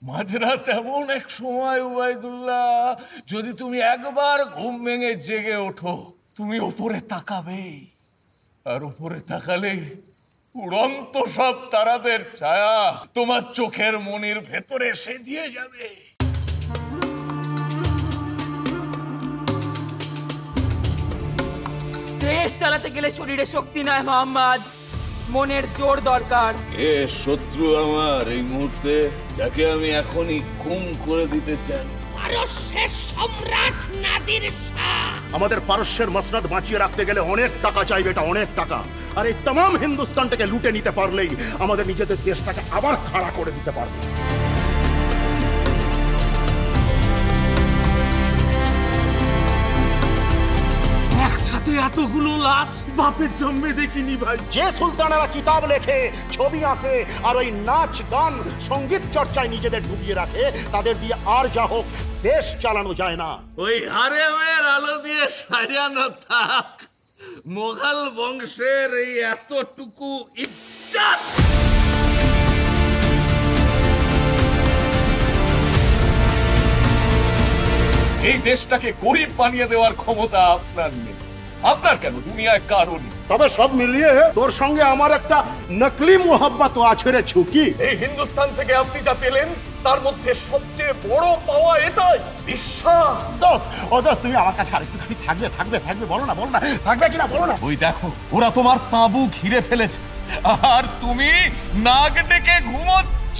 মাঝরাত এমন এক সময় উবাইদুল্লাহ, যদি তুমি একবার ঘুম ভেঙে জেগে ওঠো, তুমি উপরে তাকাবে, আর উপরে তাকালে উড়ন্ত সব তারাদের ছায়া তোমার চোখের মনির ভেতরে এসে দিয়ে যাবে। দেশ চালাতে গেলে শরীরে শক্তি নয় মোহাম্মদ, মনের জোর দরকার। এ শত্রু আমার এই মুহূর্তে, যাকে আমি এখনই গুম করে দিতে চাই। পারস্যের সম্রাট নাদির শাহ। আমাদের পারস্যের মসনদ বাঁচিয়ে রাখতে গেলে অনেক টাকা চাইবে, এটা অনেক টাকা। আর এই तमाम হিন্দুস্তানটাকে লুটে নিতে পারলেই আমাদের নিজেদের দেশটাকে আবার খাড়া করে দিতে পারবে। একসাথে এতগুলো লাশ বাপের জন্মে দেখিনি ভাই। যে সুলতানেরা কিতাব লেখে, ছবি আঁকে, আর ওই নাচ গান সঙ্গীত চর্চায় নিজেদের ডুবিয়ে রাখে, তাদের দিয়ে আর যা হোক দেশ চালানো যায় না। ওই হারেমের আলো দিয়ে সাজানো থাক মোগল বংশের এই এতটুকু ইজ্জত। এই দেশটাকে গরিব বানিয়ে দেওয়ার ক্ষমতা আপনার নেই। আপনার কেন, দুনিয়ায় কারণ। তবে সব মিলিয়ে তোর সঙ্গে আমার একটা নকলি মোহাব্বত আছে রে ছুকি। এই হিন্দুস্তান থেকে আপনি যা পেলেন তার মধ্যে সবচেয়ে বড় পাওয়া এটাই, বিশ্বাস। দোস্ত, ও দোস্ত, তুমি আমার কাছে আরেকটুখানি থাকবে থাকবে থাকবে বলো না, বলো না, থাকবে কিনা বলো না। ওই দেখো, ওরা তোমার তাঁবু ঘিরে ফেলেছে, আর তুমি নাক ডেকে ঘুমোচ্ছ।